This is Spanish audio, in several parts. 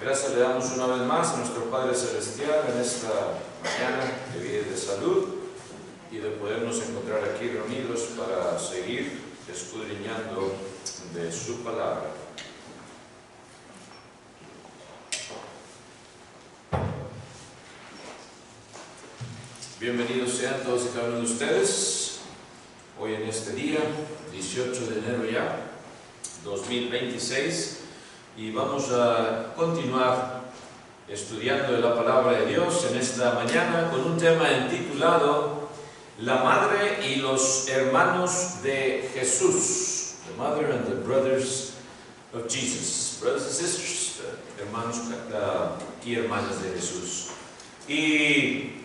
Gracias le damos una vez más a nuestro Padre Celestial en esta mañana de vida y de salud y de podernos encontrar aquí reunidos para seguir escudriñando de su palabra. Bienvenidos sean todos y cada uno de ustedes hoy en este día, 18 de enero ya, 2026, y vamos a continuar estudiando de la palabra de Dios en esta mañana con un tema intitulado La Madre y los Hermanos de Jesús. The Mother and the Brothers of Jesus. Brothers and sisters, hermanos y hermanas de Jesús. Y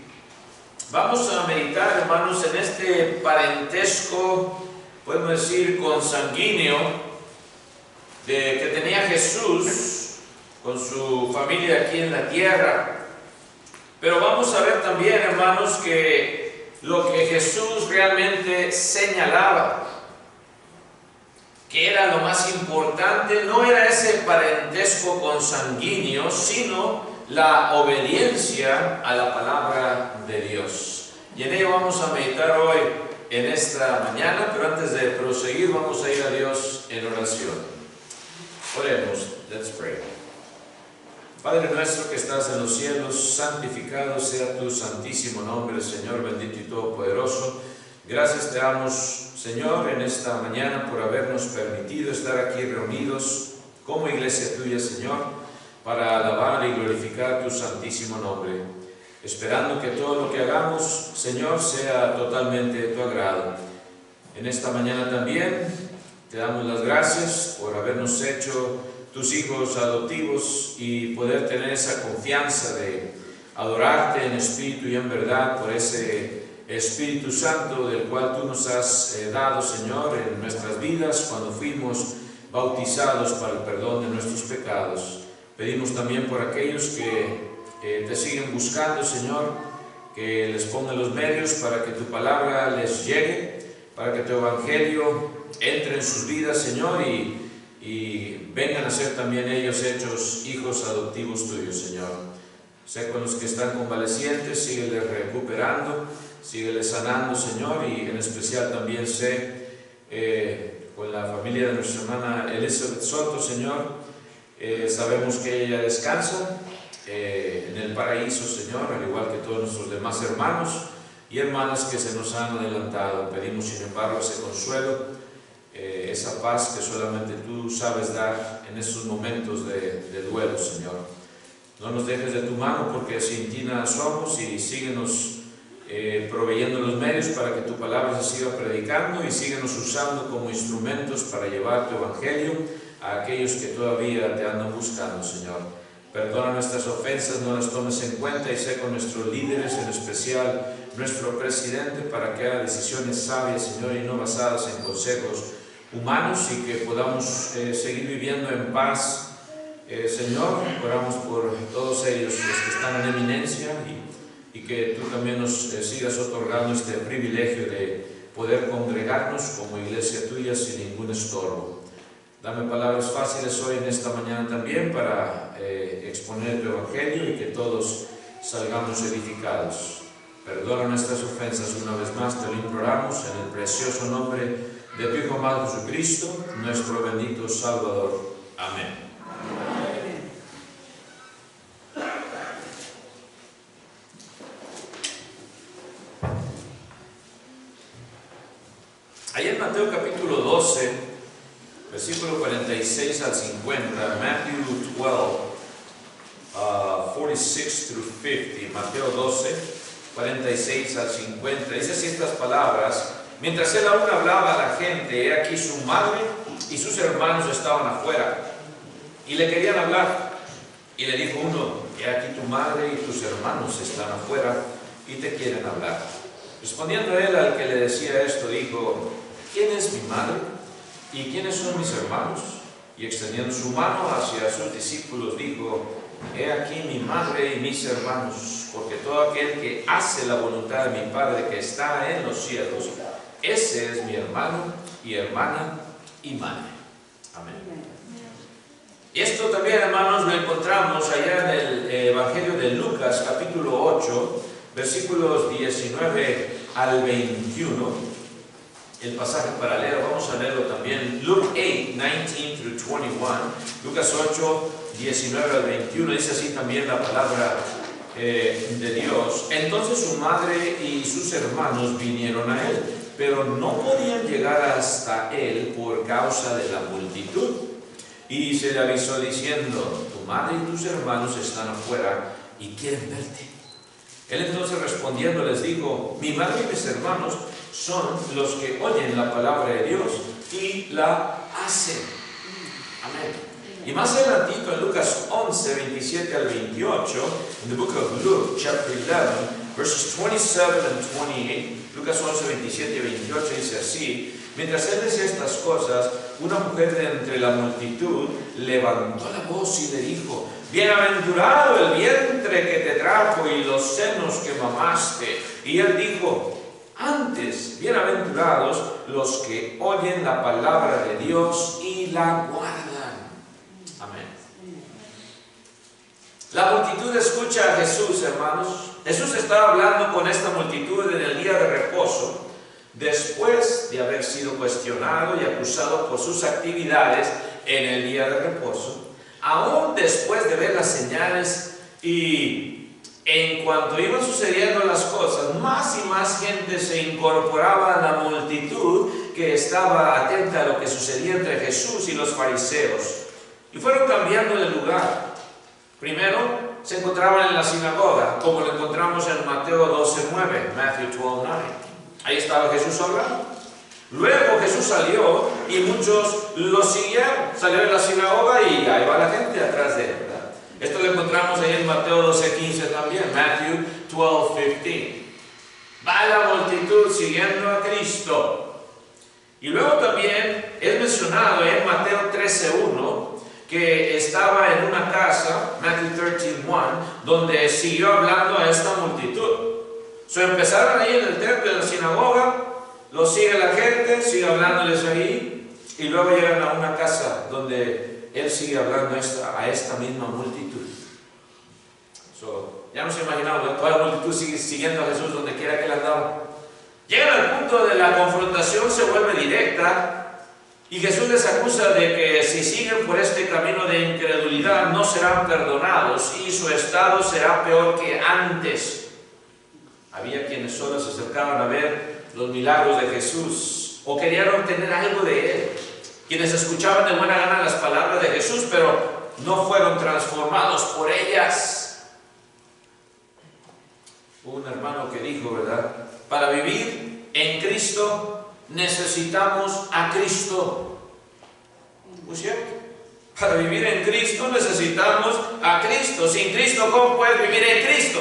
vamos a meditar, hermanos, en este parentesco, podemos decir, consanguíneo que tenía Jesús con su familia aquí en la tierra. Pero vamos a ver también, hermanos, que lo que Jesús realmente señalaba, que era lo más importante, no era ese parentesco consanguíneo, sino la obediencia a la palabra de Dios. Y en ello vamos a meditar hoy en esta mañana, pero antes de proseguir vamos a ir a Dios en oración. Oremos, let's pray. Padre nuestro que estás en los cielos, santificado sea tu santísimo nombre, Señor bendito y todopoderoso. Gracias te damos, Señor, en esta mañana por habernos permitido estar aquí reunidos como iglesia tuya, Señor, para alabar y glorificar tu santísimo nombre, esperando que todo lo que hagamos, Señor, sea totalmente de tu agrado. En esta mañana también te damos las gracias por habernos hecho tus hijos adoptivos y poder tener esa confianza de adorarte en espíritu y en verdad por ese Espíritu Santo del cual tú nos has dado, Señor, en nuestras vidas cuando fuimos bautizados para el perdón de nuestros pecados. Pedimos también por aquellos que te siguen buscando, Señor, que les pongan los medios para que tu palabra les llegue, para que tu evangelio entre en sus vidas, Señor, y vengan a ser también ellos hechos hijos adoptivos tuyos, Señor. Sé con los que están convalecientes, sígueles recuperando, sígueles sanando, Señor, y en especial también sé con la familia de nuestra hermana Elizabeth Soto, Señor. Sabemos que ella descansa en el paraíso, Señor, al igual que todos nuestros demás hermanos y hermanas que se nos han adelantado. Pedimos, sin embargo, ese consuelo, esa paz que solamente tú sabes dar en estos momentos de duelo, Señor. No nos dejes de tu mano, porque sin ti nada somos, y síguenos proveyendo los medios para que tu palabra se siga predicando, y síguenos usando como instrumentos para llevar tu evangelio a aquellos que todavía te andan buscando, Señor. Perdona nuestras ofensas, no las tomes en cuenta, y sé con nuestros líderes, en especial nuestro presidente, para que haga decisiones sabias, Señor, y no basadas en consejos humanos, y que podamos seguir viviendo en paz, Señor. Oramos por todos ellos, los que están en eminencia, y que tú también nos sigas otorgando este privilegio de poder congregarnos como iglesia tuya sin ningún estorbo. Dame palabras fáciles hoy en esta mañana también para exponer tu evangelio y que todos salgamos edificados. Perdona nuestras ofensas una vez más, te lo imploramos en el precioso nombre de tu Hijo amado Jesucristo, nuestro bendito Salvador. Amén. Ahí en Mateo capítulo 12, versículo 46 al 50, Matthew 12, 46 through 50, Mateo 12, 46 al 50, dice así estas palabras: mientras él aún hablaba a la gente, he aquí su madre y sus hermanos estaban afuera, y le querían hablar. Y le dijo uno: he aquí tu madre y tus hermanos están afuera, y te quieren hablar. Respondiendo él al que le decía esto, dijo: ¿quién es mi madre? ¿Y quiénes son mis hermanos? Y extendiendo su mano hacia sus discípulos, dijo: he aquí mi madre y mis hermanos, porque todo aquel que hace la voluntad de mi Padre que está en los cielos, ese es mi hermano y hermana y madre. Amén. Y esto también, hermanos, lo encontramos allá en el Evangelio de Lucas, capítulo 8, versículos 19 al 21. El pasaje paralelo, vamos a leerlo también. Luke 8, 19 through 21. Lucas 8, 19 al 21. Dice así también la palabra de Dios. Entonces su madre y sus hermanos vinieron a él, pero no podían llegar hasta él por causa de la multitud. Y se le avisó diciendo: tu madre y tus hermanos están afuera y quieren verte. Él entonces respondiendo les dijo: mi madre y mis hermanos son los que oyen la palabra de Dios y la hacen. Amén. Y más adelantito en Lucas 11, 27 al 28, en the book of Luke, chapter 11, verses 27 and 28, Lucas 11, 27 y 28 dice así: mientras él decía estas cosas, una mujer de entre la multitud levantó la voz y le dijo: bienaventurado el vientre que te trajo y los senos que mamaste. Y él dijo: antes, bienaventurados los que oyen la palabra de Dios y la guardan. Amén. La multitud escucha a Jesús, hermanos. Jesús estaba hablando con esta multitud en el día de reposo, después de haber sido cuestionado y acusado por sus actividades en el día de reposo, aún después de ver las señales y en cuanto iban sucediendo las cosas, más y más gente se incorporaba a la multitud que estaba atenta a lo que sucedía entre Jesús y los fariseos. Y fueron cambiando de lugar. Primero se encontraban en la sinagoga, como lo encontramos en Mateo 12:9, Matthew 12:9. Ahí estaba Jesús hablando. Luego Jesús salió y muchos lo siguieron. Salió de la sinagoga y ahí va la gente atrás de él, ¿verdad? Esto lo encontramos ahí en Mateo 12:15 también, Matthew 12:15. Va la multitud siguiendo a Cristo. Y luego también es mencionado en Mateo 13:1 que estaba en una casa, Matthew 13:1, donde siguió hablando a esta multitud. Empezaron ahí en el templo, en la sinagoga, lo sigue la gente, sigue hablándoles ahí, y luego llegan a una casa donde él sigue hablando a esta misma multitud. Ya nos imaginamos, ¿no? Toda la multitud sigue siguiendo a Jesús donde quiera que él andaba. Llegan al punto de la confrontación, se vuelve directa, y Jesús les acusa de que si siguen por este camino de incredulidad no serán perdonados y su estado será peor que antes. Había quienes solo se acercaban a ver los milagros de Jesús o querían obtener algo de él, quienes escuchaban de buena gana las palabras de Jesús, pero no fueron transformados por ellas. Hubo un hermano que dijo, ¿verdad? Para vivir en Cristo necesitamos a Cristo. ¿No es cierto? Para vivir en Cristo necesitamos a Cristo. Sin Cristo, ¿cómo puedes vivir en Cristo?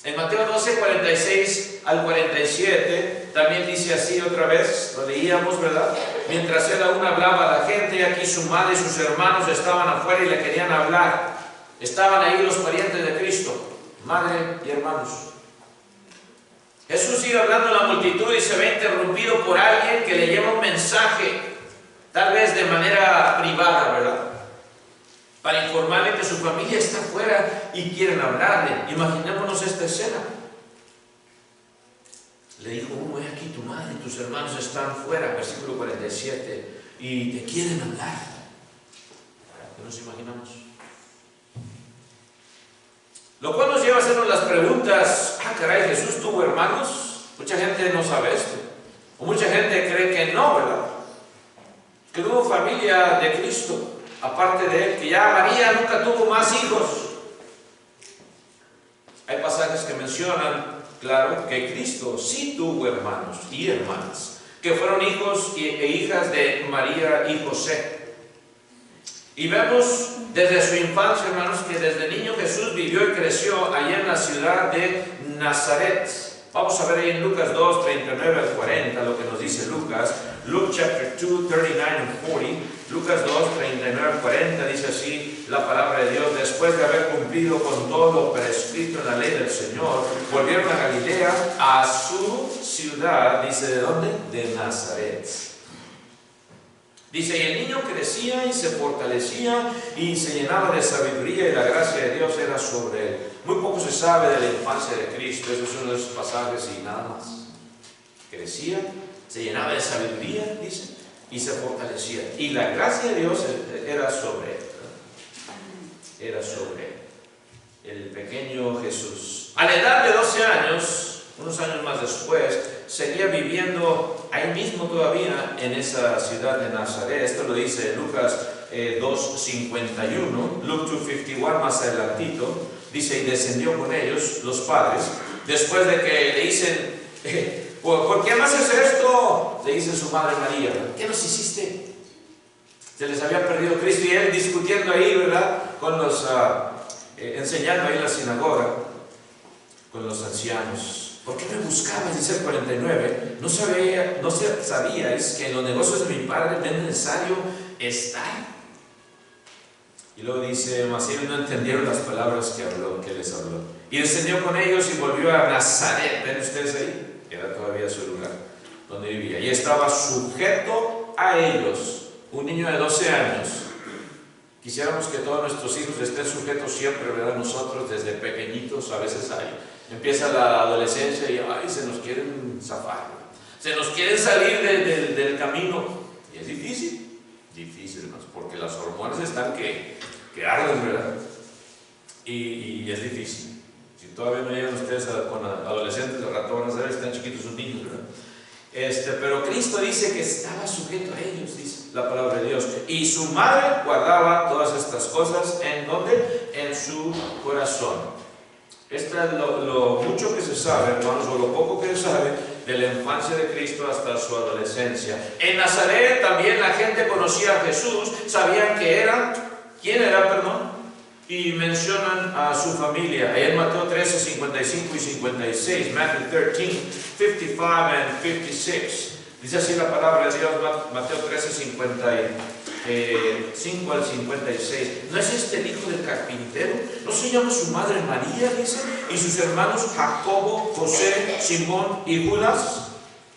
En Mateo 12, 46 al 47, también dice así otra vez, lo leíamos, ¿verdad? Mientras él aún hablaba a la gente, aquí su madre y sus hermanos estaban afuera y le querían hablar. Estaban ahí los parientes de Cristo, madre y hermanos. Jesús sigue hablando a la multitud y se ve interrumpido por alguien que le lleva un mensaje, tal vez de manera privada, ¿verdad? Para informarle que su familia está afuera y quieren hablarle. Imaginémonos esta escena. Le dijo: he aquí tu madre y tus hermanos están fuera, versículo 47, y te quieren hablar. ¿Qué nos imaginamos? Lo cual nos lleva a hacernos las preguntas: caray, ¿Jesús tuvo hermanos? Mucha gente no sabe esto. O mucha gente cree que no, ¿verdad? Que no hubo familia de Cristo, aparte de él, que ya María nunca tuvo más hijos. Hay pasajes que mencionan, claro, que Cristo sí tuvo hermanos y hermanas, que fueron hijos e hijas de María y José. Y vemos desde su infancia, hermanos, que desde niño Jesús vivió y creció allá en la ciudad de Nazaret. Vamos a ver ahí en Lucas 2, 39 al 40, lo que nos dice Lucas. Luke chapter 2, 39 and 40. Lucas 2, 39 al 40 dice así la palabra de Dios: después de haber cumplido con todo lo prescrito en la ley del Señor, volvieron a Galilea, a su ciudad, dice, ¿de dónde? De Nazaret. Dice, y el niño crecía y se fortalecía y se llenaba de sabiduría y la gracia de Dios era sobre él. Muy poco se sabe de la infancia de Cristo, esos son los pasajes y nada más. Crecía, se llenaba de sabiduría, dice, y se fortalecía. Y la gracia de Dios era sobre él. Era sobre él. El pequeño Jesús. A la edad de 12 años, unos años más después, seguía viviendo ahí mismo todavía en esa ciudad de Nazaret. Esto lo dice Lucas 2:51, Luke 2:51 más adelantito. Dice, y descendió con ellos los padres, después de que le dicen, ¿por qué me haces esto? Le dice su madre María, ¿qué nos hiciste? Se les había perdido Cristo y él discutiendo ahí, ¿verdad? Con los, enseñando ahí en la sinagoga, con los ancianos. ¿Por qué me buscabas? Dice el 49. ¿No sabíais que en los negocios de mi padre no es necesario estar? Y luego dice, mas ellos no entendieron las palabras que les habló. Y descendió con ellos y volvió a Nazaret. ¿Ven ustedes ahí? Era todavía su lugar donde vivía. Y estaba sujeto a ellos, un niño de 12 años. Quisiéramos que todos nuestros hijos estén sujetos siempre, ¿verdad? Nosotros desde pequeñitos a veces empieza la adolescencia y se nos quieren zafar, se nos quieren salir del camino. Y es difícil, hermanos, porque las hormonas están que arden, ¿verdad? Y es difícil. Si todavía no llegan ustedes con adolescentes de ratones, están chiquitos sus niños, ¿verdad? Pero Cristo dice que estaba sujeto a ellos, dice la palabra de Dios. Y su madre guardaba todas estas cosas, ¿en dónde? En su corazón. Esto es lo mucho que se sabe, hermanos, o lo poco que se sabe de la infancia de Cristo hasta su adolescencia. En Nazaret también la gente conocía a Jesús, sabían quién era, perdón, y mencionan a su familia. Ahí en Mateo 13, 55 y 56, Matthew 13, 55 and 56. Dice así la palabra de Dios, Mateo 13, 55 al 56. ¿No es este el hijo del carpintero? ¿No se llama su madre María, dice? ¿Y sus hermanos Jacobo, José, Simón y Judas?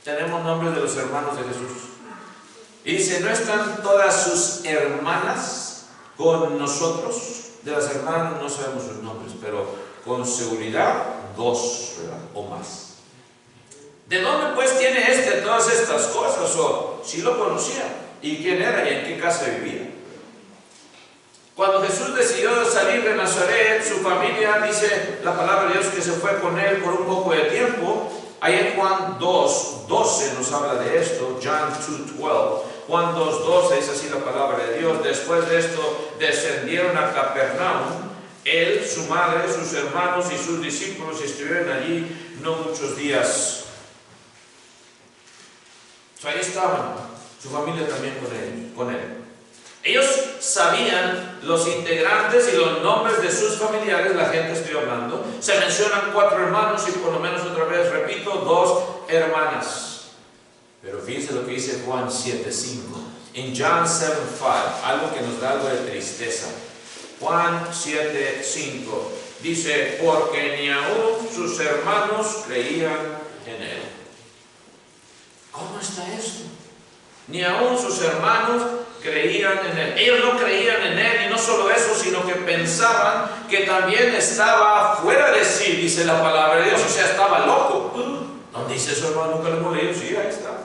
Tenemos nombres de los hermanos de Jesús. Y dice, ¿no están todas sus hermanas con nosotros? De las hermanas no sabemos sus nombres, pero con seguridad 2, ¿verdad? O más. ¿De dónde pues tiene todas estas cosas? O si lo conocía, y quién era y en qué casa vivía. Cuando Jesús decidió salir de Nazaret, su familia, dice la palabra de Dios, que se fue con él por un poco de tiempo. Ahí en Juan 2:12 nos habla de esto, John 2:12. Juan 2:12 es así la palabra de Dios. Después de esto descendieron a Capernaum. Él, su madre, sus hermanos y sus discípulos estuvieron allí no muchos días. Ahí estaban, su familia también con él. Ellos sabían los integrantes y los nombres de sus familiares, la gente estoy hablando. Se mencionan 4 hermanos y por lo menos otra vez, repito, 2 hermanas. Pero fíjense lo que dice Juan 7:5. En John 7:5, algo que nos da algo de tristeza. Juan 7:5 dice, porque ni aún sus hermanos creían en él. ¿Cómo está esto? Ni aún sus hermanos creían en él. Ellos no creían en él, y no solo eso, sino que pensaban que también estaba fuera de sí, dice la palabra de Dios, o sea, estaba loco. ¿Dónde dice eso, hermano? Nunca lo hemos leído. Sí, ahí está.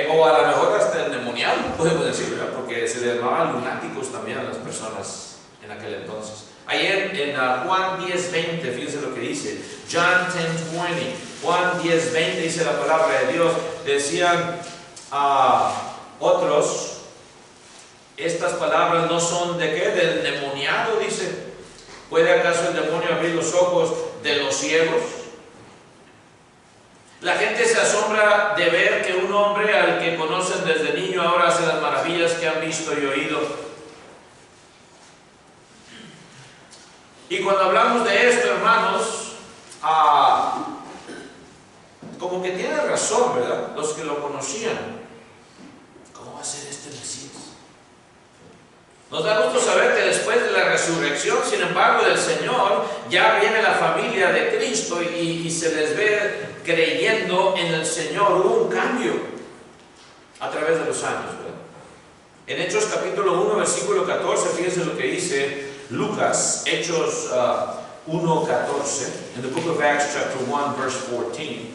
O a lo mejor hasta endemoniado, podemos decir, ¿verdad? Porque se les llamaban lunáticos también a las personas en aquel entonces. Ayer en Juan 10:20, fíjense lo que dice, John 10:20, Juan 10:20 dice la palabra de Dios, decían otros, estas palabras no son de qué, del endemoniado, dice. ¿Puede acaso el demonio abrir los ojos de los ciegos? La gente se asombra de ver que un hombre al que conocen desde niño ahora hace las maravillas que han visto y oído. Y cuando hablamos de esto, hermanos, como que tiene razón, ¿verdad? Los que lo conocían. ¿Cómo va a ser este Mesías? Nos da gusto saber que después de la resurrección, sin embargo, del Señor, ya viene la familia de Cristo y se les ve creyendo en el Señor. Hubo un cambio a través de los años, ¿verdad? En Hechos capítulo 1, versículo 14, fíjense lo que dice Lucas, Hechos 1:14, en the book of Acts chapter 1 verse 14,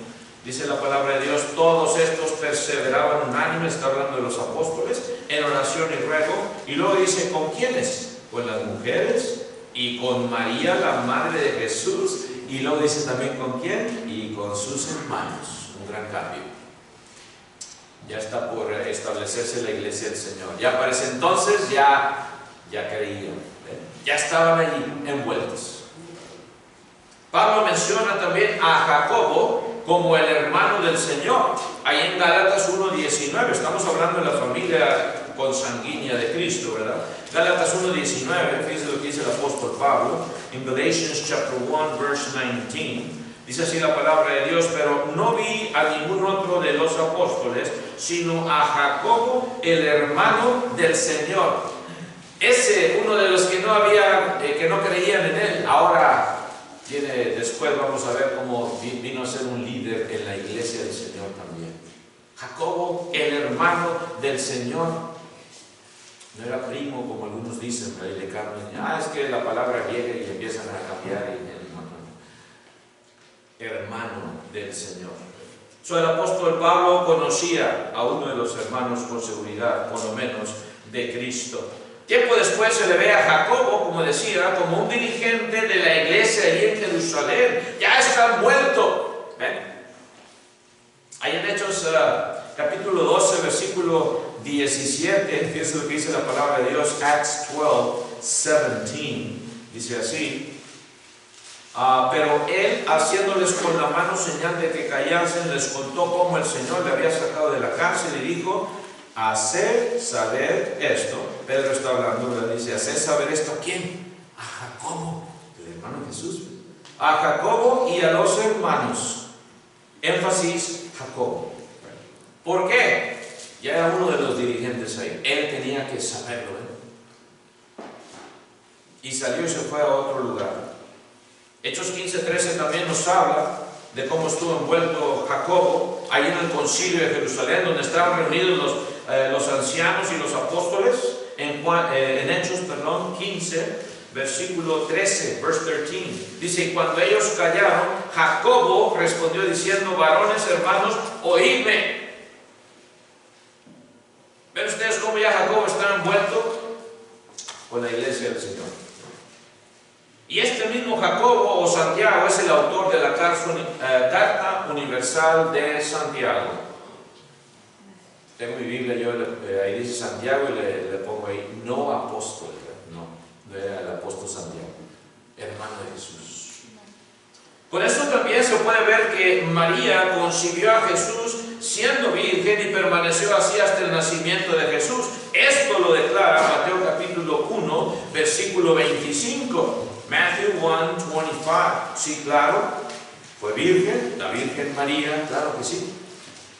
dice la palabra de Dios: todos estos perseveraban unánimes, está hablando de los apóstoles, en oración y ruego, y luego dice, ¿con quiénes? Con las mujeres y con María, la madre de Jesús, y luego dice también ¿con quién? Y con sus hermanos. Un gran cambio. Ya está por establecerse la iglesia del Señor. Ya para ese entonces ya creían, ya estaban allí envueltos. Pablo menciona también a Jacobo como el hermano del Señor. Ahí en Gálatas 1:19, estamos hablando de la familia consanguínea de Cristo, ¿verdad? Gálatas 1:19, fíjense lo que dice el apóstol Pablo, en Galatians chapter 1 verse 19. Dice así la palabra de Dios: pero no vi a ningún otro de los apóstoles, sino a Jacobo, el hermano del Señor. Ese, uno de los que no creían en él, ahora después vamos a ver cómo vino a ser un líder en la iglesia del Señor también. Jacobo, el hermano del Señor. No era primo, como algunos dicen, pero ahí le cambian. Es que la palabra griega y empiezan a cambiar. Hermano del Señor. El apóstol Pablo conocía a uno de los hermanos con seguridad, por lo menos, de Cristo. Tiempo después se le ve a Jacobo, como decía, como un dirigente de la iglesia allí en Jerusalén. Ya está muerto. Ahí en Hechos capítulo 12, versículo 17, fíjense lo que dice la palabra de Dios, Acts 12:17, dice así: pero él, haciéndoles con la mano señal de que callasen, les contó cómo el Señor le había sacado de la cárcel y dijo: hacer saber esto. Pedro está hablando, ¿verdad? Dice: hacer saber esto ¿a quién? A Jacobo, el hermano de Jesús. A Jacobo y a los hermanos. Énfasis, Jacobo. ¿Por qué? Ya era uno de los dirigentes ahí. Él tenía que saberlo, Y salió y se fue a otro lugar. Hechos 15:13 también nos habla de cómo estuvo envuelto Jacobo ahí en el concilio de Jerusalén, donde estaban reunidos los ancianos y los apóstoles. En Hechos 15, versículo 13, verse 13, dice: y cuando ellos callaron, Jacobo respondió diciendo: varones hermanos, oídme. ¿Ven ustedes cómo ya Jacobo está envuelto con la iglesia del Señor? Y este mismo Jacobo o Santiago es el autor de la Carta Universal de Santiago. Tengo mi Biblia, ahí dice Santiago y le pongo ahí, no apóstol, no era el apóstol Santiago, hermano de Jesús. Con esto también se puede ver que María concibió a Jesús siendo virgen y permaneció así hasta el nacimiento de Jesús. Esto lo declara Mateo capítulo 1, versículo 25. Matthew 1:25. Sí, claro, fue virgen, la Virgen María, claro que sí.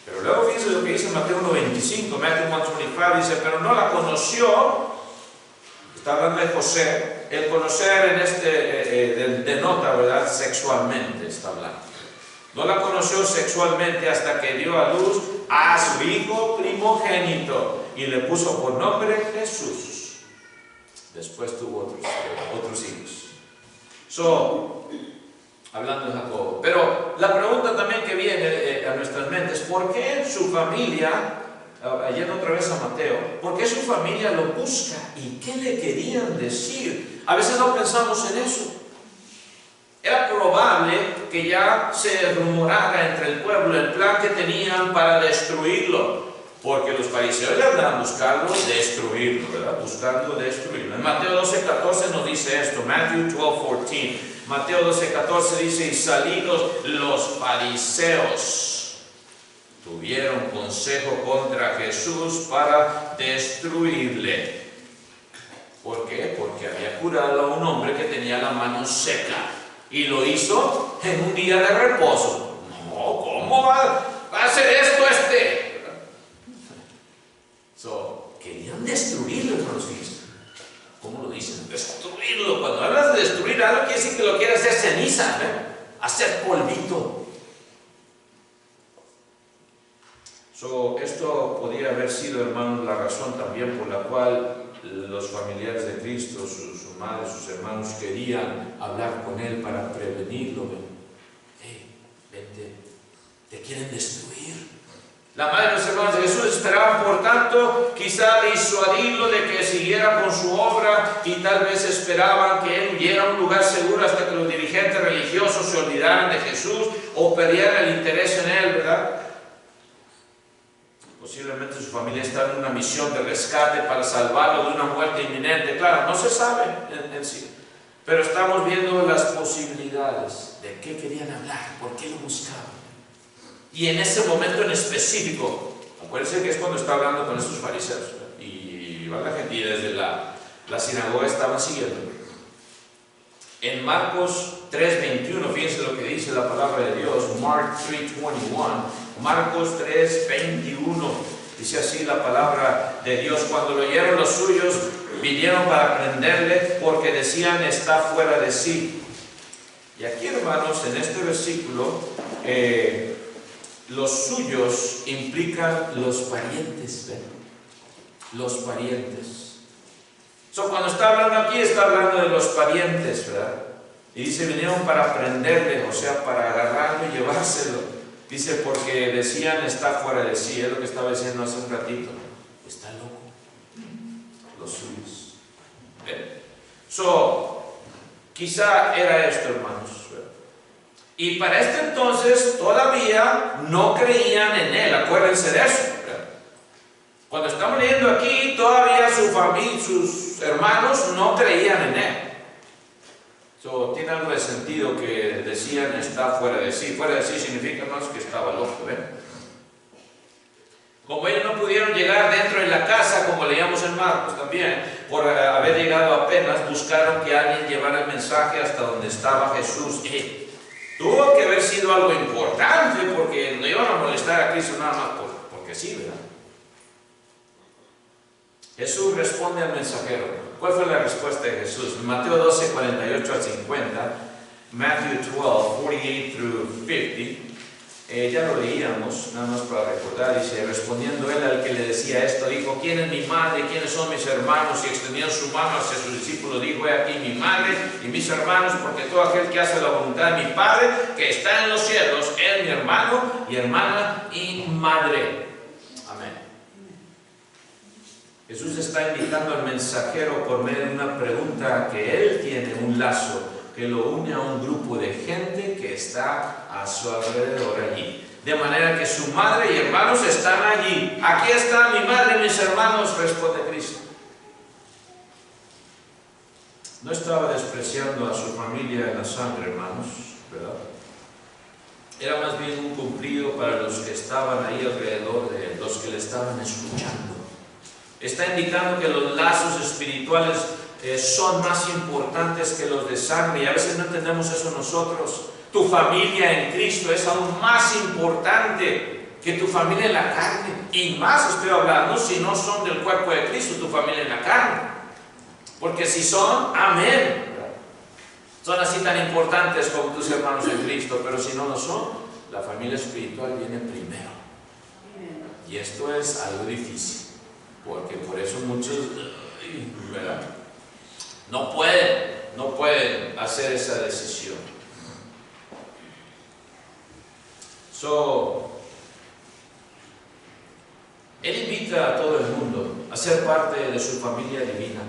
Pero luego fíjense lo que dice Mateo 1:25. Matthew 1:25 dice: pero no la conoció. Está hablando de José. El conocer denota, ¿verdad? Sexualmente está hablando. No la conoció sexualmente hasta que dio a luz a su hijo primogénito y le puso por nombre Jesús. Después tuvo otros hijos. Hablando de Jacobo. Pero la pregunta también que viene a nuestras mentes: ¿por qué su familia, yendo otra vez a Mateo, por qué su familia lo busca? ¿Y qué le querían decir? A veces no pensamos en eso. Era probable que ya se rumorara entre el pueblo el plan que tenían para destruirlo, porque los fariseos le andaban buscando destruirlo, ¿verdad? Buscando destruirlo. En Mateo 12:14 nos dice esto, Matthew 12:14. Mateo 12:14 dice: y salidos los fariseos tuvieron consejo contra Jesús para destruirle. ¿Por qué? Porque había curado a un hombre que tenía la mano seca. Y lo hizo en un día de reposo. No, ¿cómo va a hacer esto querían destruirlo, hermanos. ¿Cómo lo dicen? Destruirlo. Cuando hablas de destruir algo, quiere decir que lo quiere hacer ceniza, hacer polvito. Esto podría haber sido, hermanos, la razón también por la cual los familiares de Cristo, su madre, sus hermanos, querían hablar con él para prevenirlo. Hey, vente, te quieren destruir. La madre de los hermanos de Jesús esperaban, por tanto, quizá disuadirlo de que siguiera con su obra, y tal vez esperaban que él huyera a un lugar seguro hasta que los dirigentes religiosos se olvidaran de Jesús o perdieran el interés en él, ¿verdad? Posiblemente su familia estaba en una misión de rescate para salvarlo de una muerte inminente. Claro, no se sabe en sí, pero estamos viendo las posibilidades de qué querían hablar, por qué lo buscaban. Y en ese momento en específico, acuérdense que es cuando está hablando con esos fariseos, y va la gente, y desde la sinagoga estaban siguiendo. En Marcos 3:21, fíjense lo que dice la palabra de Dios, Mark 3:21, Marcos 3:21, dice así la palabra de Dios: cuando lo oyeron los suyos, vinieron para prenderle, porque decían, está fuera de sí. Y aquí, hermanos, en este versículo, los suyos implican los parientes, ¿ven? Los parientes. Cuando está hablando aquí, está hablando de los parientes, ¿verdad? Y dice, vinieron para prenderle, o sea, para agarrarlo y llevárselo. Dice, porque decían, está fuera de sí. Es lo que estaba diciendo hace un ratito. Está loco. Los suyos. ¿Ven? Quizá era esto, hermanos. Y para este entonces todavía no creían en él, acuérdense de eso. Cuando estamos leyendo aquí, todavía su familia, sus hermanos no creían en él. Tiene algo de sentido que decían, está fuera de sí. Fuera de sí significa más que estaba loco, ¿ven? Como ellos no pudieron llegar dentro de la casa, como leíamos en Marcos también, por haber llegado apenas, buscaron que alguien llevara el mensaje hasta donde estaba Jesús. Tuvo que haber sido algo importante, porque no iban a molestar a Cristo nada más porque sí, ¿verdad? Jesús responde al mensajero. ¿Cuál fue la respuesta de Jesús? En Mateo 12, 48 al 50, Matthew 12, 48 through 50, ya lo leíamos, nada más para recordar. Dice, respondiendo él al que le decía esto, dijo, ¿quién es mi madre? ¿Quiénes son mis hermanos? Y extendiendo su mano hacia sus discípulos, dijo, he aquí mi madre y mis hermanos, porque todo aquel que hace la voluntad de mi Padre, que está en los cielos, es mi hermano y hermana y madre. Amén. Jesús está invitando al mensajero por medio de una pregunta que él tiene un lazo que lo une a un grupo de gente que está a su alrededor allí. De manera que su madre y hermanos están allí. Aquí está mi madre y mis hermanos, responde Cristo. No estaba despreciando a su familia en la sangre, hermanos, ¿verdad? Era más bien un cumplido para los que estaban ahí alrededor de él, los que le estaban escuchando. Está indicando que los lazos espirituales son más importantes que los de sangre, y a veces no entendemos eso nosotros. Tu familia en Cristo es aún más importante que tu familia en la carne, y más estoy hablando si no son del cuerpo de Cristo, tu familia en la carne, porque si son, amén, son así tan importantes como tus hermanos en Cristo, pero si no lo son, la familia espiritual viene primero, y esto es algo difícil, porque por eso muchos, ¿verdad?, no pueden hacer esa decisión. Él invita a todo el mundo a ser parte de su familia divina.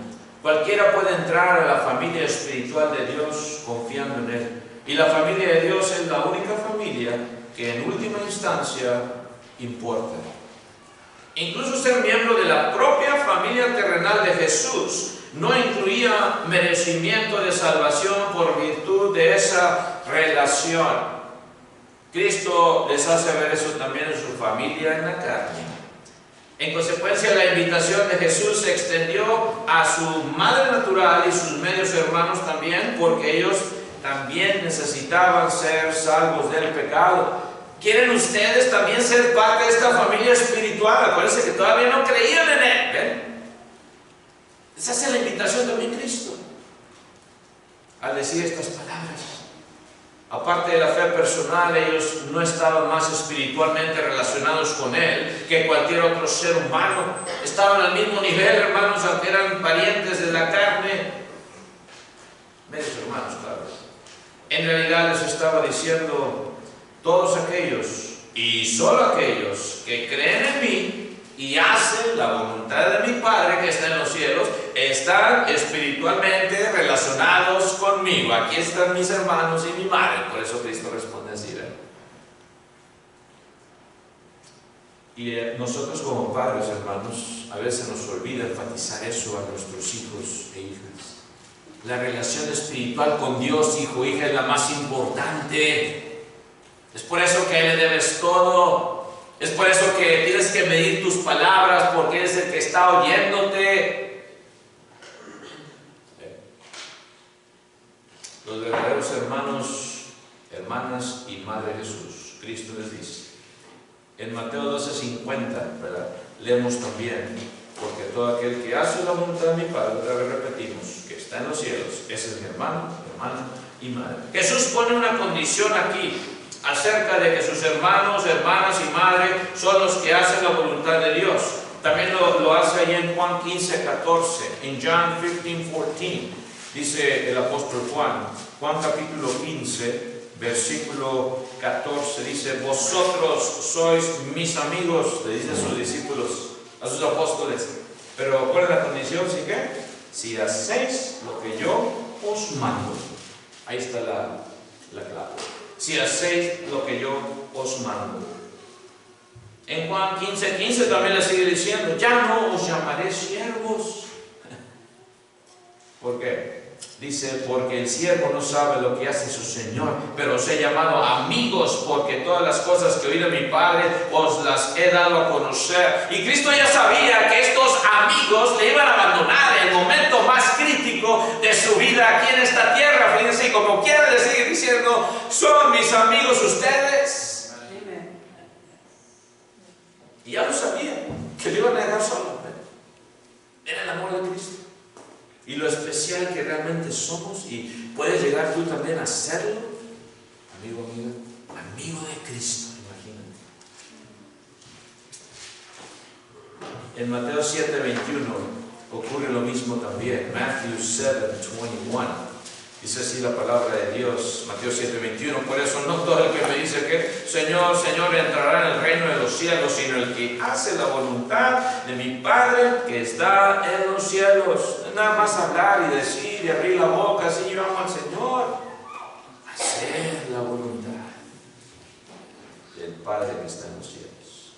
Cualquiera puede entrar a la familia espiritual de Dios confiando en Él. Y la familia de Dios es la única familia que en última instancia importa. Incluso ser miembro de la propia familia terrenal de Jesús no incluía merecimiento de salvación por virtud de esa relación. Cristo les hace ver eso también en su familia en la carne. En consecuencia, la invitación de Jesús se extendió a su madre natural y sus medios hermanos también, porque ellos también necesitaban ser salvos del pecado. ¿Quieren ustedes también ser parte de esta familia espiritual? Acuérdense que todavía no creían en Él. ¿Ven? Les hace la invitación también Cristo al decir estas palabras. Aparte de la fe personal, ellos no estaban más espiritualmente relacionados con Él que cualquier otro ser humano. Estaban al mismo nivel, hermanos, aunque eran parientes de la carne. Medios hermanos, claro. En realidad les estaba diciendo, todos aquellos, y solo aquellos que creen en mí y hacen la voluntad de mi Padre que está en los cielos, están espiritualmente relacionados conmigo. Aquí están mis hermanos y mi madre. Por eso Cristo responde así, ¿verdad? Y nosotros como padres, hermanos, a veces nos olvida enfatizar eso a nuestros hijos e hijas. La relación espiritual con Dios, hijo, hija, es la más importante. Es por eso que a Él le debes todo. Es por eso que tienes que medir tus palabras, porque Él es el que está oyéndote. Los verdaderos hermanos, hermanas y Madre Jesús, Cristo les dice. En Mateo 12:50, ¿verdad? Leemos también, porque todo aquel que hace la voluntad de mi Padre, otra vez repetimos, que está en los cielos, ese es mi hermano, hermana y madre. Jesús pone una condición aquí, acerca de que sus hermanos, hermanas y madre son los que hacen la voluntad de Dios. También lo hace allí en Juan 15:14, en John 15:14, dice el apóstol Juan, Juan capítulo 15, versículo 14, dice, vosotros sois mis amigos, le dice a sus discípulos, a sus apóstoles, pero ¿cuál es la condición? ¿Sí qué? Si hacéis lo que yo os mando. Ahí está la clave. Si hacéis lo que yo os mando. En Juan 15:15 también le sigue diciendo, ya no os llamaré siervos. ¿Por qué? Dice, porque el siervo no sabe lo que hace su Señor, pero os he llamado amigos, porque todas las cosas que oí de mi Padre os las he dado a conocer. Y Cristo ya sabía que estos amigos le iban a abandonar en el momento más crítico de su vida aquí en esta tierra. Fíjense, y como quiera le sigue diciendo, son mis amigos ustedes. Y ya lo sabía, que le iban a dejar solo. Era el amor de Cristo. Y lo especial que realmente somos, y puedes llegar tú también a serlo, amigo, amiga, amigo de Cristo, imagínate. En Mateo 7:21 ocurre lo mismo también. Matthew 7:21 dice así la palabra de Dios, Mateo 7:21. Por eso no todo el que me dice que Señor, Señor, entrará en el reino de los cielos, sino el que hace la voluntad de mi Padre que está en los cielos. Nada más hablar y decir y abrir la boca, así yo amo al Señor. Hacer la voluntad del Padre que está en los cielos.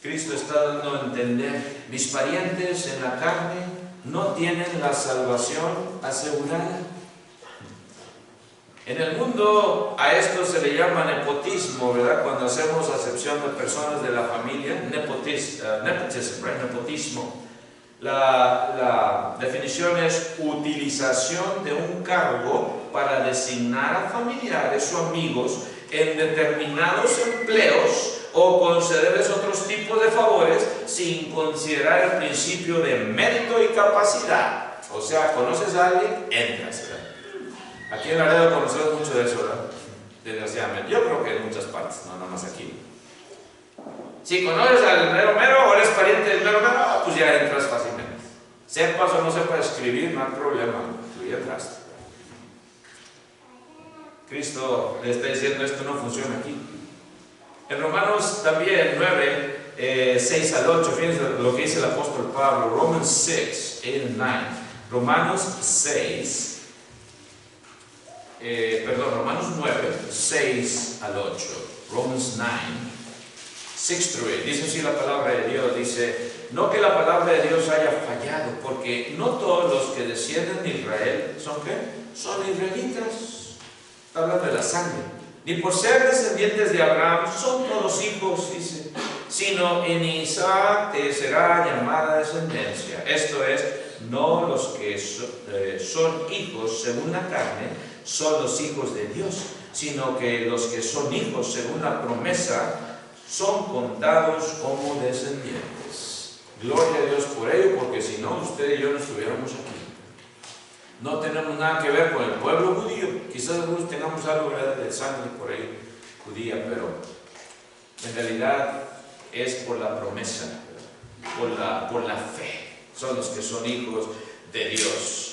Cristo está dando a entender, mis parientes en la carne no tienen la salvación asegurada. En el mundo a esto se le llama nepotismo, ¿verdad? Cuando hacemos acepción de personas de la familia, nepotismo. La definición es utilización de un cargo para designar a familiares o amigos en determinados empleos o concederles otros tipos de favores sin considerar el principio de mérito y capacidad. O sea, conoces a alguien, entras, ¿verdad? Aquí en Laredo conocemos mucho de eso, ¿verdad? Desgraciadamente. Yo creo que en muchas partes, no nada más aquí. Si conoces al mero mero o eres pariente del mero mero, pues ya entras fácilmente. Sepas o no sepas escribir, no hay problema, tú ya entraste. Cristo le está diciendo, esto no funciona aquí. En Romanos también 9, 6 al 8, fíjense lo que dice el apóstol Pablo, Romans 6, 8 and 9. Romanos 9, 6 al 8. Romans 9, 6 through 8. Dice así la palabra de Dios, dice, no que la palabra de Dios haya fallado, porque no todos los que descienden de Israel son ¿qué? Son israelitas. Está hablando de la sangre. Ni por ser descendientes de Abraham son todos hijos, dice, sino en Isaac te será llamada descendencia. Esto es, no los que son hijos según la carne son los hijos de Dios, sino que los que son hijos según la promesa son contados como descendientes. Gloria a Dios por ello, porque si no, usted y yo no estuviéramos aquí. No tenemos nada que ver con el pueblo judío. Quizás algunos tengamos algo, ¿verdad?, de sangre por ahí judía, pero en realidad es por la promesa, por la fe. Son los que son hijos de Dios.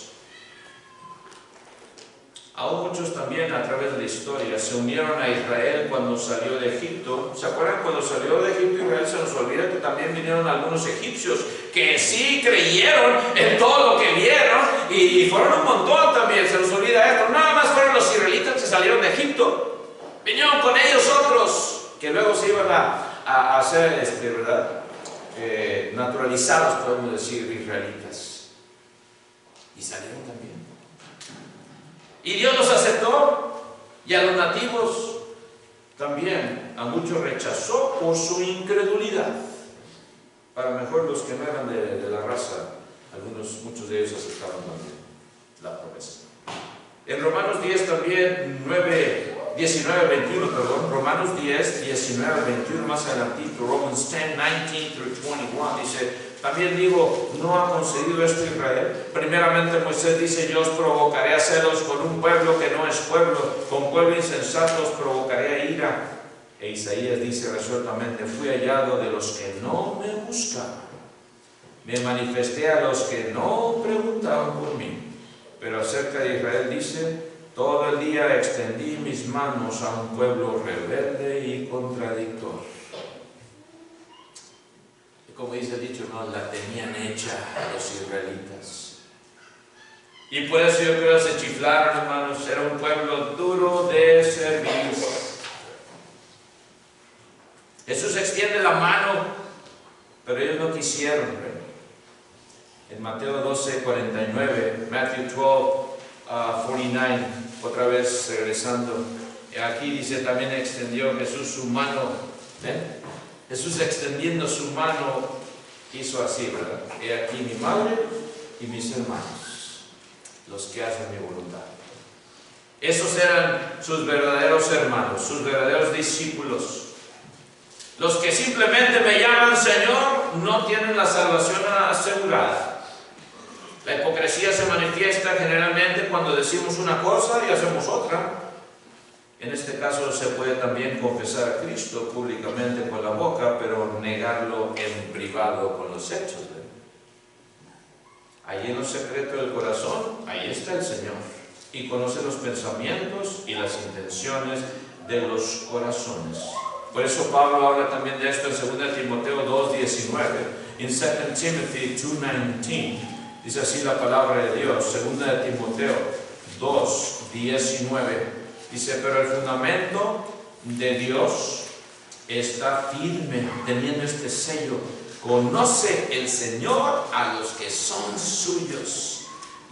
Aún muchos también a través de la historia se unieron a Israel cuando salió de Egipto. ¿Se acuerdan? Cuando salió de Egipto Israel, se nos olvida que también vinieron algunos egipcios que sí creyeron en todo lo que vieron y fueron un montón también. Se nos olvida esto. Nada más fueron los israelitas que salieron de Egipto. Vinieron con ellos otros que luego se iban a hacer, ¿verdad?, naturalizados, podemos decir, israelitas. Y salieron también. Y Dios los aceptó, y a los nativos también, a muchos rechazó por su incredulidad. Para mejor los que no eran de la raza, muchos de ellos aceptaron también la promesa. En Romanos 10 también, 19, 21, Romanos 10, 19, 21, más adelantito, Romans 10, 19 through 21, dice: también digo, ¿no ha concedido esto Israel? Primeramente Moisés dice: yo os provocaré a celos con un pueblo que no es pueblo, con pueblo insensato os provocaré a ira. E Isaías dice resueltamente: fui hallado de los que no me buscaban, me manifesté a los que no preguntaban por mí. Pero acerca de Israel dice: todo el día extendí mis manos a un pueblo rebelde y contradictor. Como dice el dicho, no, la tenían hecha los israelitas. Y por eso yo creo que se chiflaron, hermanos. Era un pueblo duro de servir. Jesús extiende la mano, pero ellos no quisieron. En Mateo 12, 49, Matthew 12, 49, otra vez regresando. Aquí dice: también extendió Jesús su mano. Jesús, extendiendo su mano, hizo así, ¿verdad? He aquí mi madre y mis hermanos, los que hacen mi voluntad. Esos eran sus verdaderos hermanos, sus verdaderos discípulos. Los que simplemente me llaman Señor no tienen la salvación asegurada. La hipocresía se manifiesta generalmente cuando decimos una cosa y hacemos otra. En este caso se puede también confesar a Cristo públicamente con la boca, pero negarlo en privado con los hechos. Allí en lo secreto del corazón, ahí está el Señor, y conoce los pensamientos y las intenciones de los corazones. Por eso Pablo habla también de esto en 2 Timoteo 2:19. En 2 Timothy 2:19 dice así la palabra de Dios. 2 Timoteo 2:19 dice: pero el fundamento de Dios está firme, teniendo este sello: conoce el Señor a los que son suyos,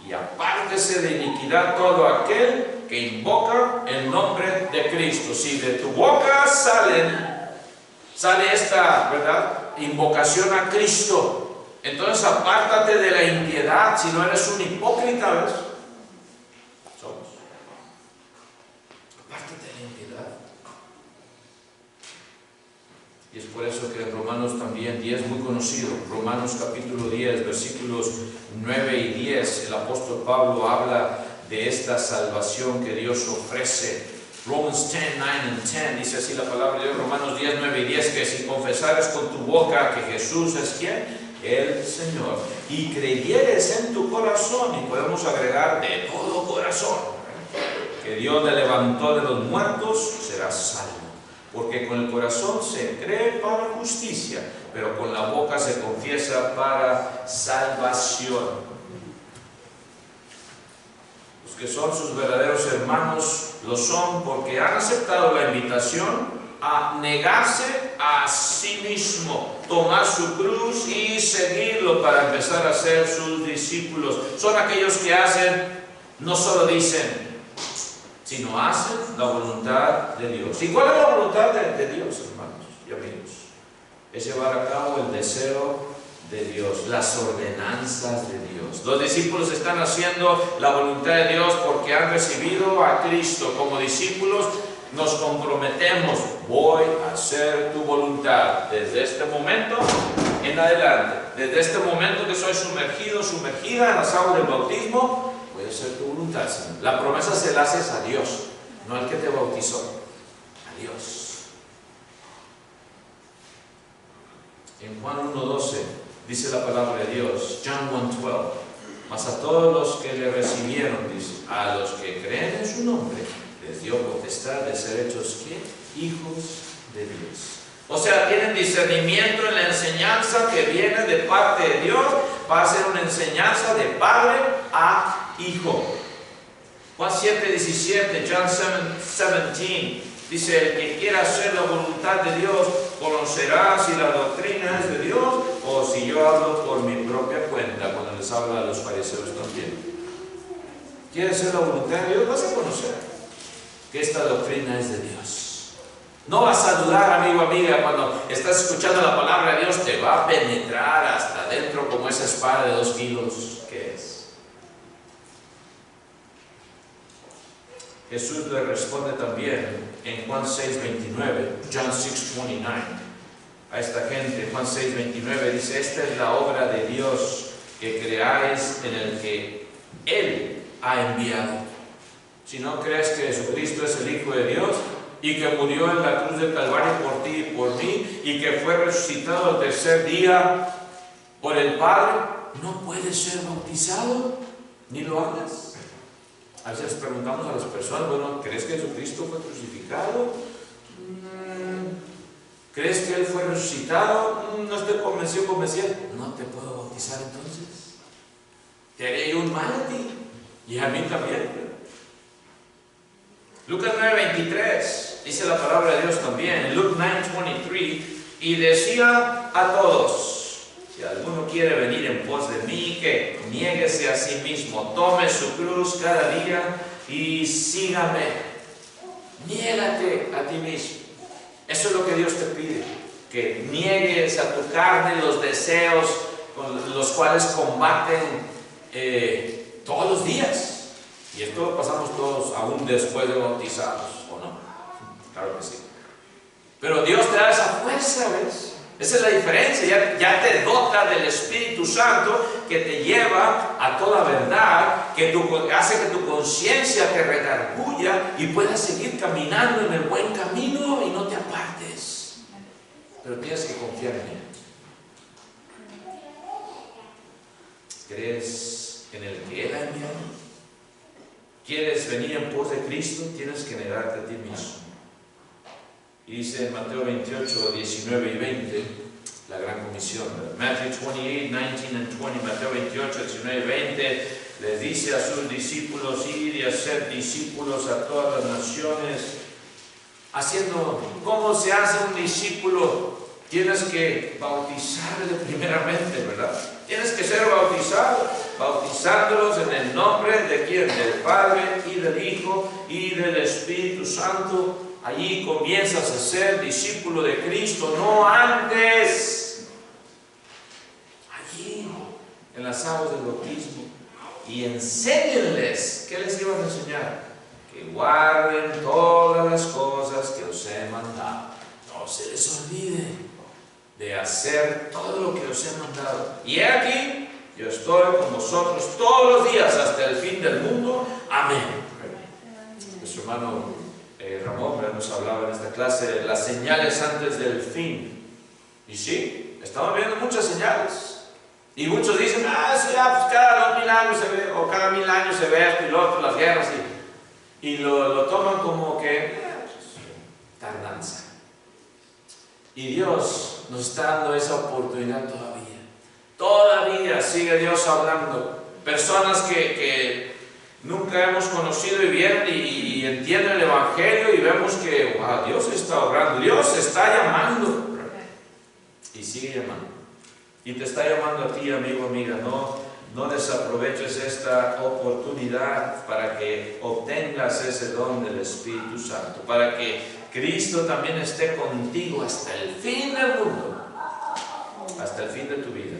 y apártese de iniquidad todo aquel que invoca el nombre de Cristo. Si de tu boca sale esta, ¿verdad?, invocación a Cristo, entonces apártate de la impiedad. Si no eres un hipócrita, ¿ves? Somos. Apártate de la impiedad. Y es por eso que en Romanos también 10, muy conocido, Romanos capítulo 10, versículos 9 y 10, el apóstol Pablo habla de esta salvación que Dios ofrece. Romans 10, 9 and 10, dice así la palabra de Dios, Romanos 10, 9 y 10, que si confesares con tu boca que Jesús es ¿quién? El Señor, y creyeres en tu corazón, y podemos agregar de todo corazón, que Dios le levantó de los muertos, serás salvo. Porque con el corazón se cree para justicia, pero con la boca se confiesa para salvación. Los que son sus verdaderos hermanos lo son porque han aceptado la invitación a negarse a sí mismo, tomar su cruz y seguirlo para empezar a ser sus discípulos. Son aquellos que hacen, no solo dicen, sino hacen la voluntad de Dios. ¿Y cuál es la voluntad de Dios, hermanos y amigos? Es llevar a cabo el deseo de Dios, las ordenanzas de Dios. Los discípulos están haciendo la voluntad de Dios porque han recibido a Cristo. Como discípulos nos comprometemos: voy a hacer tu voluntad desde este momento en adelante. Desde este momento que soy sumergido, sumergida en las aguas del bautismo, voy puede ser tu voluntad, Señor. La promesa se la haces a Dios, no al que te bautizó, a Dios. En Juan 1:12 dice la palabra de Dios, John 1:12, mas a todos los que le recibieron, dice, a los que creen en su nombre, les dio potestad de ser hechos, ¿qué? Hijos de Dios. O sea, tienen discernimiento en la enseñanza que viene de parte de Dios. Va a ser una enseñanza de padre a hijo. Juan 7:17, John 7:17, dice, el que quiera hacer la voluntad de Dios conocerá si la doctrina es de Dios o si yo hablo por mi propia cuenta, cuando les habla a los fariseos también. ¿Quieres hacer la voluntad de Dios? Vas a conocer que esta doctrina es de Dios. No vas a dudar, amigo, amiga, cuando estás escuchando la palabra de Dios, te va a penetrar hasta adentro como esa espada de 2 kilos que es. Jesús le responde también en Juan 6:29, John 6:29, a esta gente. Juan 6:29 dice, esta es la obra de Dios, que creáis en el que Él ha enviado. Si no crees que Jesucristo es el Hijo de Dios, y que murió en la cruz del Calvario por ti y por mí, y que fue resucitado al tercer día por el Padre, no puedes ser bautizado, ni lo hagas. A veces preguntamos a las personas, bueno, ¿crees que Jesucristo fue crucificado? ¿Crees que Él fue resucitado? No estoy convencido. No te puedo bautizar entonces. Te haré un mal a ti, y a mí también. Lucas 9:23, dice la palabra de Dios también, Luke 9:23, y decía a todos, si alguno quiere venir en pos de mí, que niéguese a sí mismo, tome su cruz cada día y sígame. Niégate a ti mismo. Eso es lo que Dios te pide, que niegues a tu carne los deseos con los cuales combaten todos los días. Y esto lo pasamos todos aún después de bautizados, ¿o no? Claro que sí. Pero Dios te da esa fuerza, ¿ves? Esa es la diferencia. Ya te dota del Espíritu Santo que te lleva a toda verdad, que hace que tu conciencia te redarguya y puedas seguir caminando en el buen camino y no te apartes. Pero tienes que confiar en Él. ¿Crees en el que Él ha enviado? ¿Quieres venir en pos de Cristo? Tienes que negarte a ti mismo. Y dice en Mateo 28, 19 y 20, la gran comisión. Matthew 28, 19 and 20, Mateo 28, 19 y 20, les dice a sus discípulos, ir y hacer discípulos a todas las naciones, haciendo, ¿cómo se hace un discípulo? Tienes que bautizarle primeramente, ¿verdad? Tienes que ser bautizado, bautizándolos en el nombre de ¿quién? Del Padre y del Hijo y del Espíritu Santo. Allí comienzas a ser discípulo de Cristo, no antes. Allí, en las aguas del bautismo. Y enséñenles, ¿qué les iban a enseñar? Que guarden todas las cosas que os he mandado. No se les olvide de hacer todo lo que os he mandado. Y he aquí, yo estoy con vosotros todos los días hasta el fin del mundo. Amén. Nuestro hermano Ramón nos hablaba en esta clase de las señales antes del fin. Y sí, estamos viendo muchas señales. Y muchos dicen, sí, pues cada 2000 años se ve, o cada 1000 años se ve esto y lo otro, las guerras, y lo toman como que tardanza. Y Dios nos está dando esa oportunidad todavía. Todavía sigue Dios hablando. Personas que nunca hemos conocido y vienen y entienden el Evangelio y vemos que wow, Dios está obrando, Dios está llamando. Y sigue llamando. Y te está llamando a ti, amigo, amiga. No desaproveches esta oportunidad para que obtengas ese don del Espíritu Santo, para que Cristo también esté contigo hasta el fin del mundo, hasta el fin de tu vida.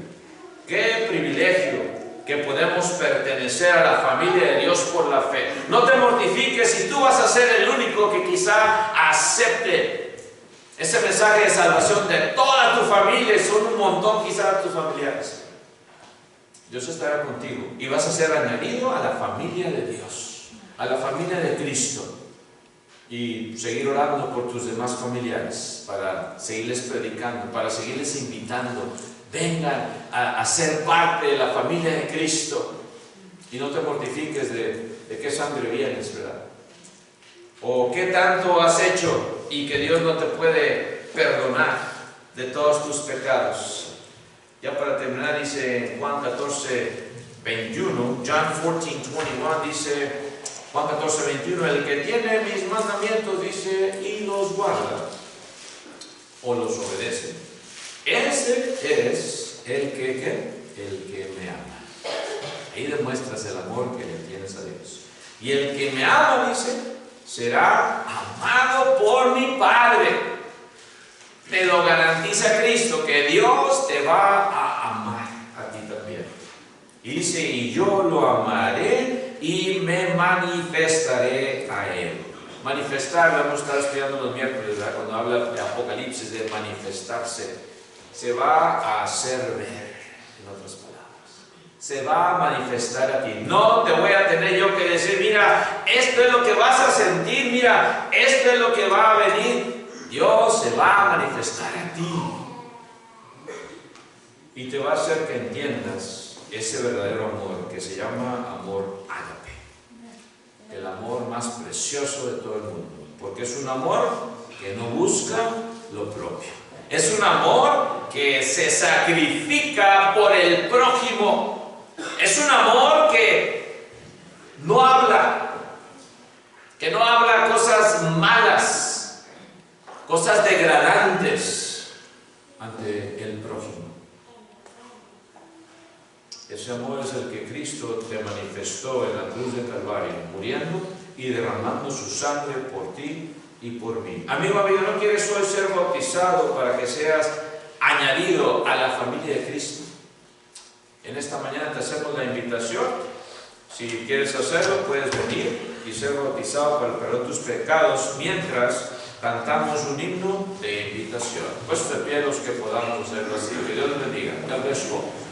¡Qué privilegio que podemos pertenecer a la familia de Dios por la fe! No te mortifiques si tú vas a ser el único que quizá acepte ese mensaje de salvación de toda tu familia. Son un montón quizá tus familiares. Dios estará contigo y vas a ser añadido a la familia de Dios, a la familia de Cristo. Y seguir orando por tus demás familiares, para seguirles predicando, para seguirles invitando. Vengan a ser parte de la familia de Cristo. Y no te mortifiques de qué sangre vienes, ¿verdad? O qué tanto has hecho y que Dios no te puede perdonar de todos tus pecados. Ya para terminar, dice en Juan 14, 21, John 14:21, dice Juan 14, 21, el que tiene mis mandamientos, dice, y los guarda, o los obedece, ese es el que me ama. Ahí demuestras el amor que le tienes a Dios. Y el que me ama, dice, será amado por mi Padre. Te lo garantiza Cristo, que Dios te va a amar a ti también. Y dice, y yo lo amaré y me manifestaré a Él. Manifestar, lo vamos a estar estudiando los miércoles, ¿verdad? Cuando habla de Apocalipsis, de manifestarse. Se va a hacer ver, en otras palabras. Se va a manifestar a ti. No te voy a tener yo que decir, mira, esto es lo que vas a sentir, mira, esto es lo que va a venir. Dios se va a manifestar a ti. Y te va a hacer que entiendas ese verdadero amor que se llama amor ágape. El amor más precioso de todo el mundo. Porque es un amor que no busca lo propio. Es un amor que se sacrifica por el prójimo. Es un amor que no habla cosas malas, cosas degradantes ante el prójimo. Ese amor es el que Cristo te manifestó en la cruz de Calvario, muriendo y derramando su sangre por ti y por mí. Amigo, ¿no quieres hoy ser bautizado para que seas añadido a la familia de Cristo? En esta mañana te hacemos la invitación. Si quieres hacerlo, puedes venir y ser bautizado para el perdón de tus pecados mientras cantamos un himno de invitación. Pues de pie los que podamos hacerlo así. Que Dios les bendiga. God bless you all.